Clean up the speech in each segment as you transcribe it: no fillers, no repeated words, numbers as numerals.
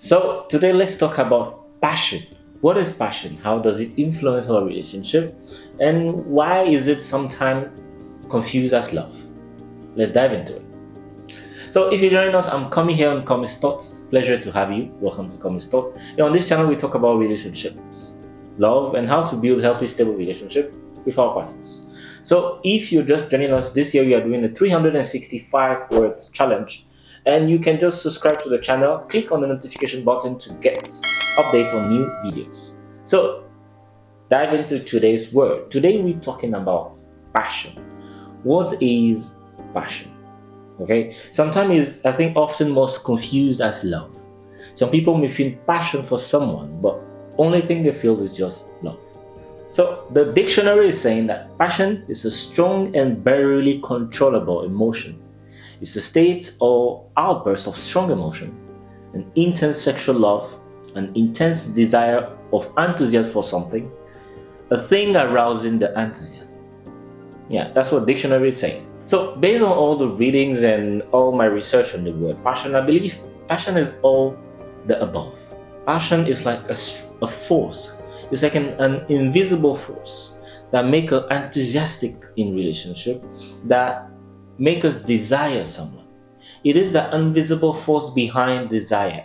So today let's talk about passion. What is passion? How does it influence our relationship? And why is it sometimes confused as love? Let's dive into it. So if you're joining us, I'm coming here on Comics Thoughts. Pleasure to have you. Welcome to Comics Thoughts. And on this channel, we talk about relationships, love, and how to build healthy, stable relationship with our partners. So if you're just joining us this year, we are doing a 365 word challenge. And you can just subscribe to the channel, click on the notification button to get updates on new videos. So dive into today's word. Today we're talking about passion. What is passion? Okay, sometimes it's, I think, often most confused as love. Some people may feel passion for someone, but only thing they feel is just love. So the dictionary is saying that passion is a strong and barely controllable emotion. It's a state or outburst of strong emotion, an intense sexual love, an intense desire of enthusiasm for something, a thing arousing the enthusiasm. Yeah, that's what dictionary is saying. So based on all the readings and all my research on the word passion, I believe passion is all the above. Passion is like a force. It's like an invisible force that make us enthusiastic in relationship, that make us desire someone. It is the invisible force behind desire.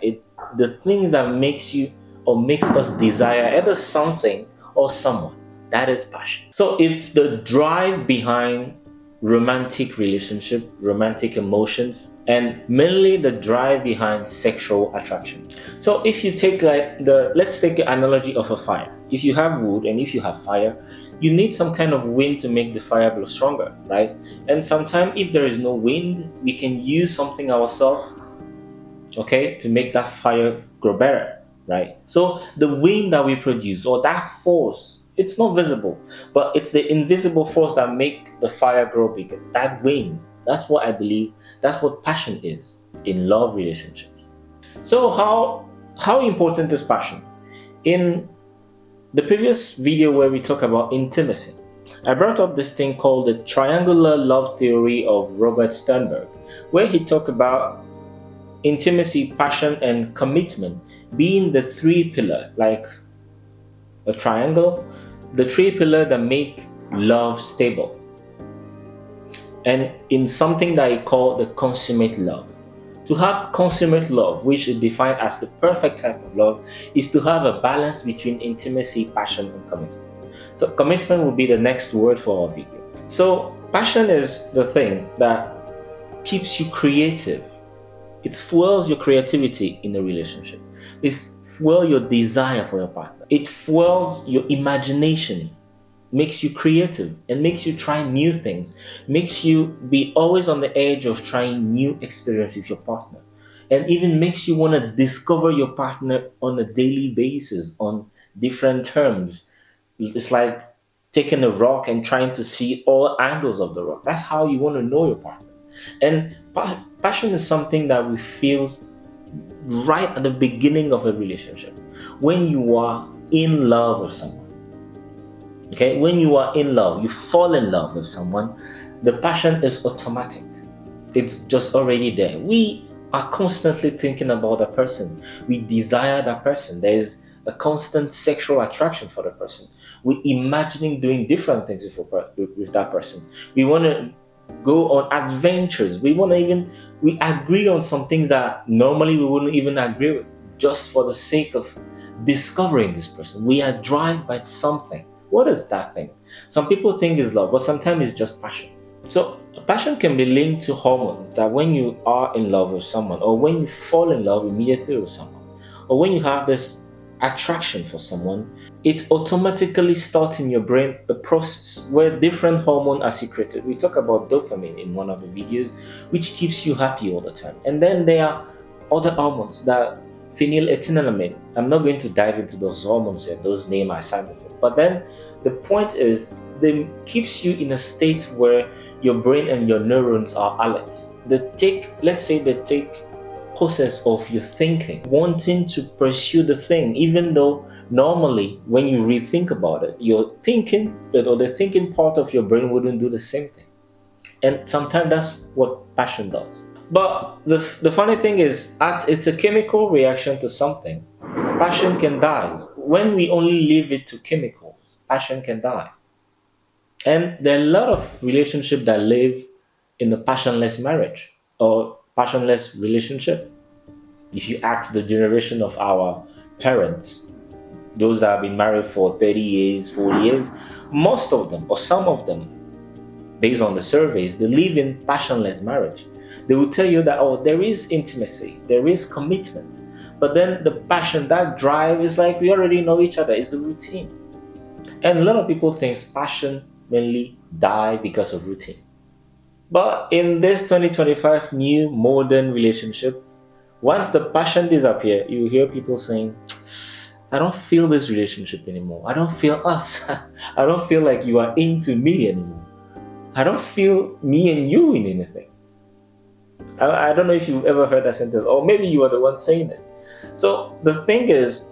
The things that makes you or makes us desire either something or someone. That is passion. So it's the drive behind romantic relationship, romantic emotions, and mainly the drive behind sexual attraction. So if you take let's take the analogy of a fire. If you have wood and if you have fire, you need some kind of wind to make the fire blow stronger, right? And sometimes if there is no wind, we can use something ourselves, okay, to make that fire grow better, right? So the wind that we produce or that force, it's not visible, but it's the invisible force that make the fire grow bigger. That wind, that's what I believe, that's what passion is in love relationships. So how important is passion? In the previous video where we talk about intimacy, I brought up this thing called the triangular love theory of Robert Sternberg, where he talked about intimacy, passion, and commitment being the three pillar, like a triangle, the three pillar that make love stable. And in something that I call the consummate love. To have consummate love, which is defined as the perfect type of love, is to have a balance between intimacy, passion, and commitment. So commitment will be the next word for our video. So passion is the thing that keeps you creative. It fuels your creativity in a relationship. It fuels your desire for your partner. It fuels your imagination, makes you creative, and makes you try new things, makes you be always on the edge of trying new experience with your partner, and even makes you want to discover your partner on a daily basis on different terms. It's like taking a rock and trying to see all angles of the rock. That's how you want to know your partner. And passion is something that we feel right at the beginning of a relationship. When you are in love with someone, okay, when you are in love, you fall in love with someone, the passion is automatic. It's just already there. We are constantly thinking about that person. We desire that person. There is a constant sexual attraction for the person. We're imagining doing different things with that person. We want to go on adventures. We agree on some things that normally we wouldn't even agree with, just for the sake of discovering this person. We are driven by something. What is that thing? Some people think it's love, but sometimes it's just passion. So passion can be linked to hormones, that when you are in love with someone, or when you fall in love immediately with someone, or when you have this attraction for someone, it automatically starts in your brain a process where different hormones are secreted. We talk about dopamine in one of the videos, which keeps you happy all the time. And then there are other hormones that phenylethylamine. I'm not going to dive into those hormones here, those names are scientific. But then the point is, they keeps you in a state where your brain and your neurons are alert. Let's say they take process of your thinking, wanting to pursue the thing, even though normally when you rethink about it, your thinking or the thinking part of your brain wouldn't do the same thing. And sometimes that's what passion does. But the funny thing is, as it's a chemical reaction to something, passion can die. When we only leave it to chemicals, passion can die. And there are a lot of relationships that live in a passionless marriage or passionless relationship. If you ask the generation of our parents, those that have been married for 30 years, 40 years, most of them, or some of them, based on the surveys, they live in passionless marriage. They will tell you that, oh, there is intimacy, there is commitment, but then the passion, that drive is like we already know each other, it's the routine. And a lot of people think passion mainly die because of routine. But in this 2025 new modern relationship, once the passion disappears, you hear people saying, I don't feel this relationship anymore. I don't feel us. I don't feel like you are into me anymore. I don't feel me and you in anything. I don't know if you've ever heard that sentence, or maybe you are the one saying it. So the thing is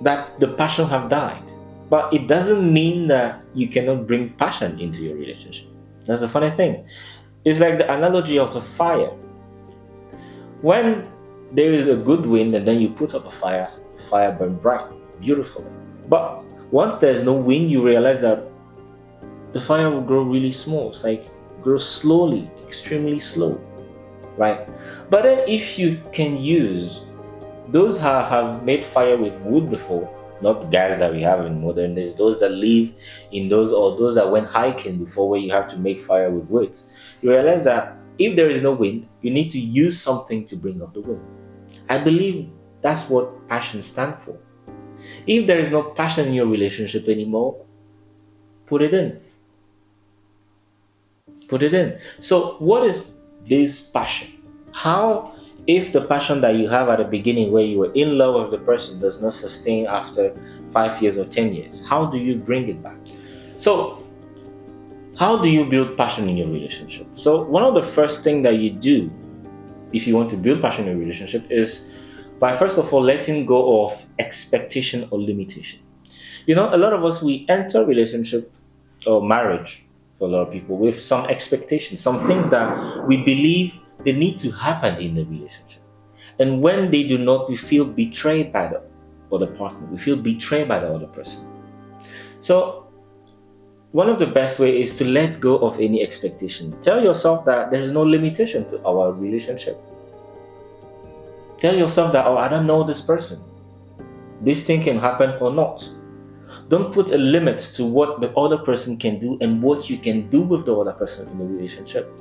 that the passion have died, but it doesn't mean that you cannot bring passion into your relationship. That's the funny thing. It's like the analogy of the fire. When there is a good wind and then you put up a fire, the fire burns bright, beautifully. But once there's no wind, you realize that the fire will grow really small. It's like grow slowly, extremely slow, right? But then if you can use those who have made fire with wood before, not gas that we have in modern days, those that live in those or those that went hiking before where you have to make fire with wood, you realize that if there is no wind, you need to use something to bring up the wind. I believe that's what passion stands for. If there is no passion in your relationship anymore, put it in. Put it in. So, what is this passion? How, if the passion that you have at the beginning, where you were in love with the person, does not sustain after 5 years or 10 years, how do you bring it back? So, how do you build passion in your relationship? So, one of the first things that you do if you want to build passion in a relationship is by first of all letting go of expectation or limitation. You know, a lot of us, we enter relationship or marriage for a lot of people with some expectations, some things that we believe they need to happen in the relationship. And when they do not, we feel betrayed by the other partner. We feel betrayed by the other person. So one of the best way is to let go of any expectation. Tell yourself that there is no limitation to our relationship. Tell yourself that, oh, I don't know this person. This thing can happen or not. Don't put a limit to what the other person can do and what you can do with the other person in the relationship.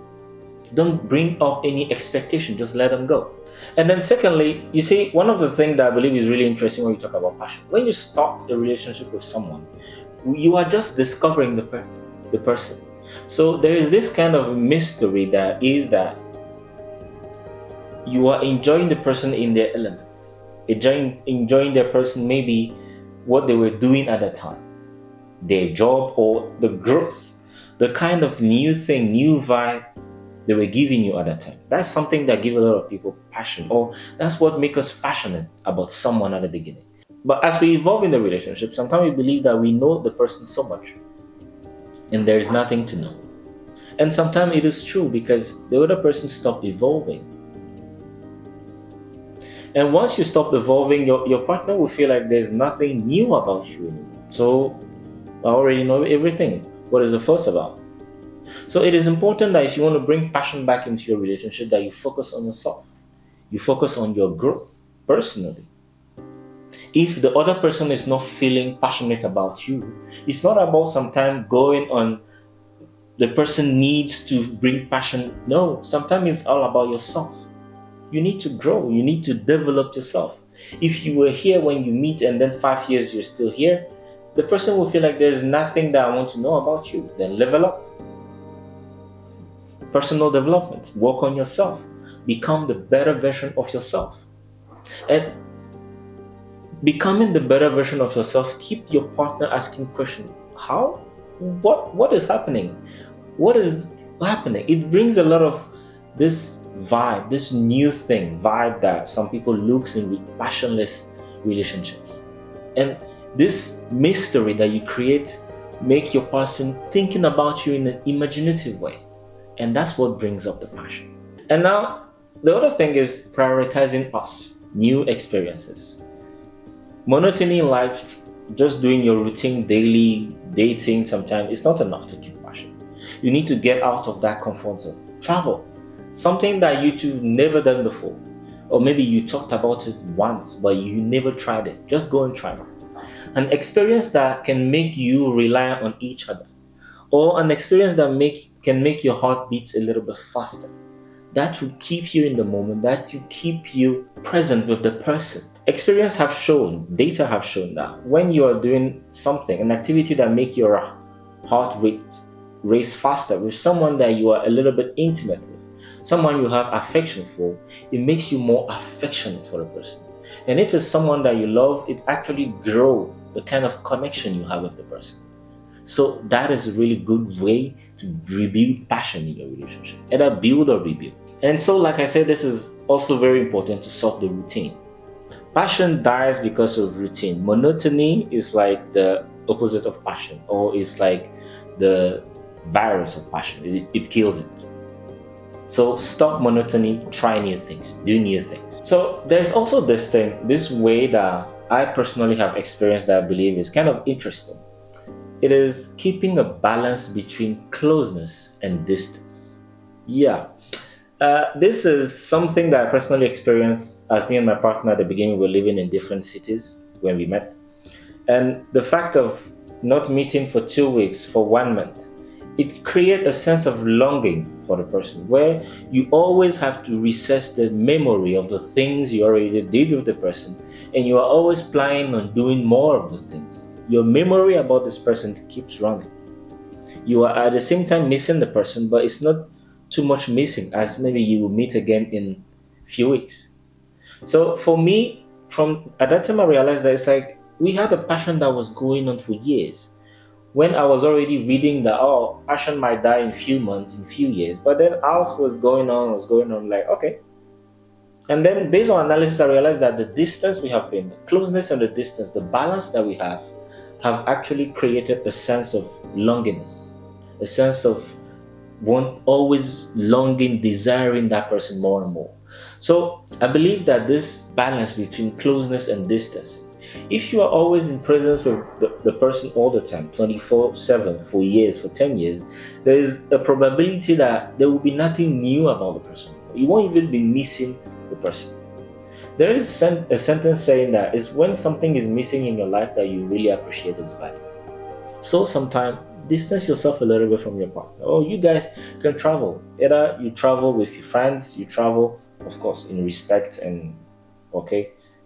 Don't bring up any expectation, just let them go. And then secondly, you see, one of the things that I believe is really interesting when you talk about passion, when you start a relationship with someone, you are just discovering the person. So there is this kind of mystery that is that you are enjoying the person in their elements, enjoying their person, maybe what they were doing at the time, their job or the growth, the kind of new thing, new vibe they were giving you at that time. That's something that gives a lot of people passion, or that's what makes us passionate about someone at the beginning. But as we evolve in the relationship, sometimes we believe that we know the person so much and there is nothing to know. And sometimes it is true because the other person stopped evolving. And once you stop evolving, your partner will feel like there's nothing new about you anymore. So I already know everything. What is the fuss about? So it is important that if you want to bring passion back into your relationship, that you focus on yourself. You focus on your growth personally. If the other person is not feeling passionate about you, it's not about sometimes going on the person needs to bring passion. No, sometimes it's all about yourself. You need to grow, you need to develop yourself. If you were here when you meet and then 5 years you're still here, the person will feel like there's nothing that I want to know about you. Then level up. Personal development, work on yourself, become the better version of yourself. And becoming the better version of yourself, keep your partner asking questions. How? What is happening? What is happening? It brings a lot of this vibe, this new vibe that some people looks in with passionless relationships. And this mystery that you create make your person thinking about you in an imaginative way. And that's what brings up the passion. And now, the other thing is prioritizing us, new experiences. Monotony in life, just doing your routine daily dating sometimes, is not enough to keep passion. You need to get out of that comfort zone. Travel, something that you've never done before. Or maybe you talked about it once, but you never tried it. Just go and try it. An experience that can make you rely on each other, or an experience that can make your heart beat a little bit faster. That will keep you in the moment, that will keep you present with the person. Experience have shown, data have shown that when you are doing something, an activity that make your heart rate race faster with someone that you are a little bit intimate with, someone you have affection for, it makes you more affectionate for the person. And if it's someone that you love, it actually grow the kind of connection you have with the person. So that is a really good way to rebuild passion in your relationship. Either build or rebuild. And so, like I said, this is also very important to solve the routine. Passion dies because of routine. Monotony is like the opposite of passion, or it's like the virus of passion. It kills it. So stop monotony, try new things, do new things. So there's also this thing, this way that I personally have experienced that I believe is kind of interesting. It is keeping a balance between closeness and distance. Yeah, this is something that I personally experienced as me and my partner at the beginning were living in different cities when we met. And the fact of not meeting for 2 weeks, for 1 month, it creates a sense of longing for the person where you always have to recess the memory of the things you already did with the person, and you are always planning on doing more of those things. Your memory about this person keeps running. You are at the same time missing the person, but it's not too much missing as maybe you will meet again in few weeks. So for me, from at that time I realized that it's like we had a passion that was going on for years. When I was already reading that passion might die in few months, in few years, but then ours was going on like okay. And then based on analysis, I realized that the distance we have been, the closeness and the distance, the balance that we have actually created a sense of longingness, a sense of one always longing, desiring that person more and more. So I believe that this balance between closeness and distance, if you are always in presence with the person all the time, 24/7, for years, for 10 years, there is a probability that there will be nothing new about the person. You won't even be missing the person. There is a sentence saying that it's when something is missing in your life that you really appreciate its value. So sometimes distance yourself a little bit from your partner. Or you guys can travel. Either you travel with your friends, you travel, of course, in respect and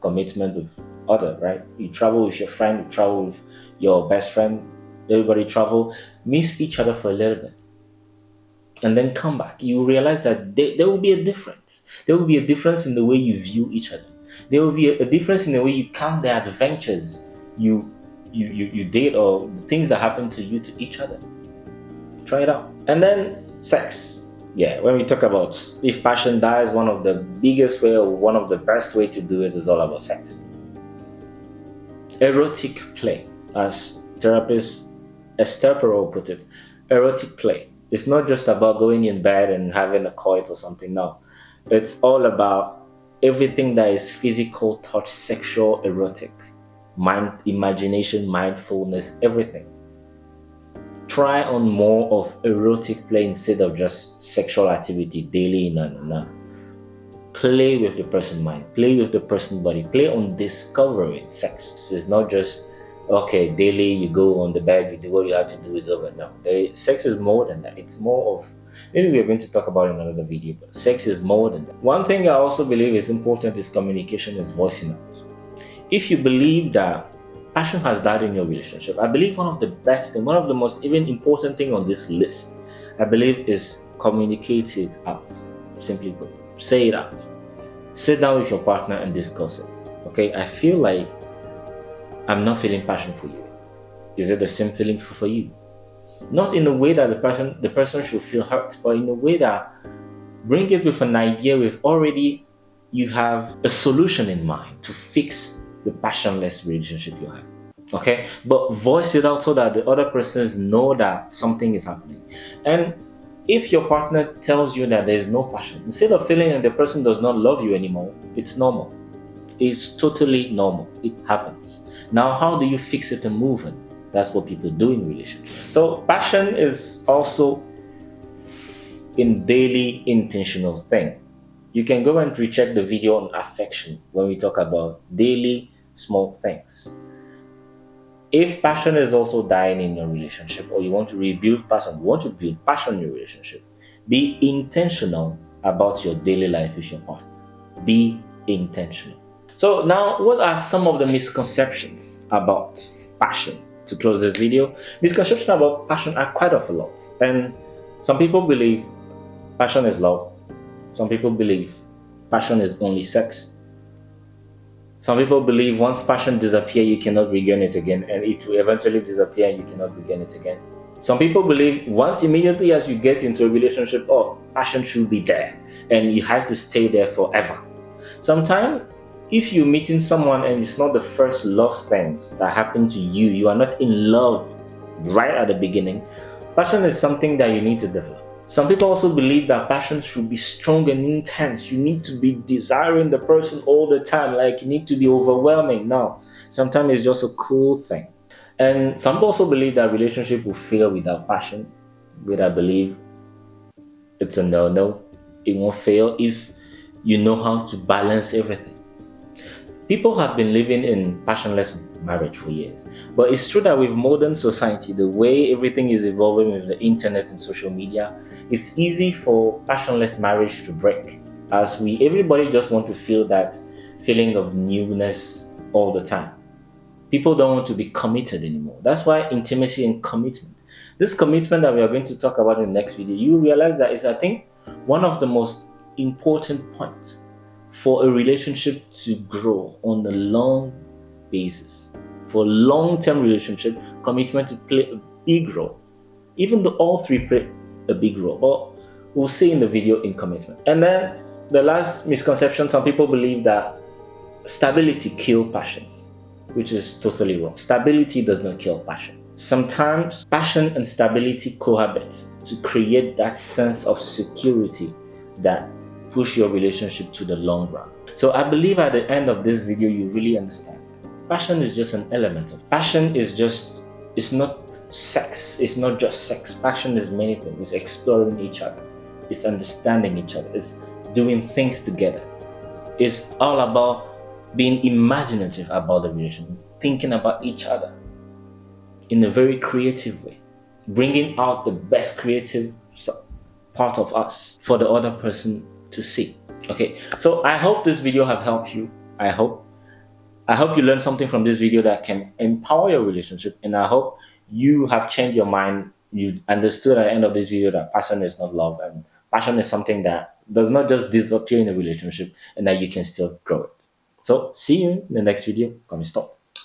commitment with other, right? You travel with your friend, you travel with your best friend, everybody travel, miss each other for a little bit. And then come back. You realize that there will be a difference. There will be a difference in the way you view each other. There will be a difference in the way you count the adventures you did, or the things that happen to you to each other. Try it out. And then sex. Yeah, when we talk about if passion dies, one of the biggest way or one of the best way to do it is all about sex. Erotic play, as therapist Esther Perel put it, erotic play. It's not just about going in bed and having a coit or something. No, it's all about everything that is physical, touch, sexual, erotic, mind, imagination, mindfulness, everything. Try on more of erotic play instead of just sexual activity daily. No. Play with the person's mind, play with the person's body, play on discovering sex. It's not just okay, daily you go on the bed, you do what you have to do, is over. No, sex is more than that. It's more of, maybe we're going to talk about it in another video, but sex is more than that. One thing I also believe is important is communication, is voicing out. If you believe that passion has died in your relationship, I believe one of the best and one of the most even important thing on this list, I believe, is communicate it out. Simply put, say it out. Sit down with your partner and discuss it. Okay, I feel like I'm not feeling passion for you. Is it the same feeling for you? Not in a way that the person should feel hurt, but in a way that bring it with an idea with already you have a solution in mind to fix the passionless relationship you have. Okay, but voice it out so that the other persons know that something is happening. And if your partner tells you that there is no passion, instead of feeling like the person does not love you anymore, it's normal. It's totally normal. It happens. Now, how do you fix it and move on? That's what people do in relationships. So, passion is also in daily intentional thing. You can go and recheck the video on affection when we talk about daily small things. If passion is also dying in your relationship, or you want to rebuild passion, you want to build passion in your relationship, be intentional about your daily life with your partner. Be intentional. So now, what are some of the misconceptions about passion? To close this video, misconceptions about passion are quite of a lot, and some people believe passion is love. Some people believe passion is only sex. Some people believe once passion disappears, you cannot regain it again, and it will eventually disappear and you cannot regain it again. Some people believe once immediately as you get into a relationship, oh, passion should be there and you have to stay there forever. Sometimes, if you're meeting someone and it's not the first love things that happen to you, you are not in love right at the beginning, passion is something that you need to develop. Some people also believe that passion should be strong and intense. You need to be desiring the person all the time, like you need to be overwhelming. No, sometimes it's just a cool thing. And some people also believe that relationship will fail without passion, but I believe it's a no. It won't fail if you know how to balance everything. People have been living in passionless marriage for years, but it's true that with modern society, the way everything is evolving with the internet and social media, it's easy for passionless marriage to break. As everybody just want to feel that feeling of newness all the time. People don't want to be committed anymore. That's why intimacy and commitment. This commitment that we are going to talk about in the next video, you realize that is, I think, one of the most important points for a relationship to grow on a long basis. For a long-term relationship, commitment to play a big role. Even though all three play a big role, but we'll see in the video in commitment. And then the last misconception, some people believe that stability kills passions, which is totally wrong. Stability does not kill passion. Sometimes passion and stability cohabit to create that sense of security that push your relationship to the long run. So I believe at the end of this video, you really understand. Passion is just an element of passion. It's not sex. It's not just sex. Passion is many things. It's exploring each other. It's understanding each other. It's doing things together. It's all about being imaginative about the relationship, thinking about each other in a very creative way, bringing out the best creative part of us for the other person to see. Okay, so I hope this video have helped you. I hope you learned something from this video that can empower your relationship, and I hope you have changed your mind. You understood at the end of this video that passion is not love, and passion is something that does not just disappear in a relationship, and that you can still grow it. So see you in the next video. Come stop.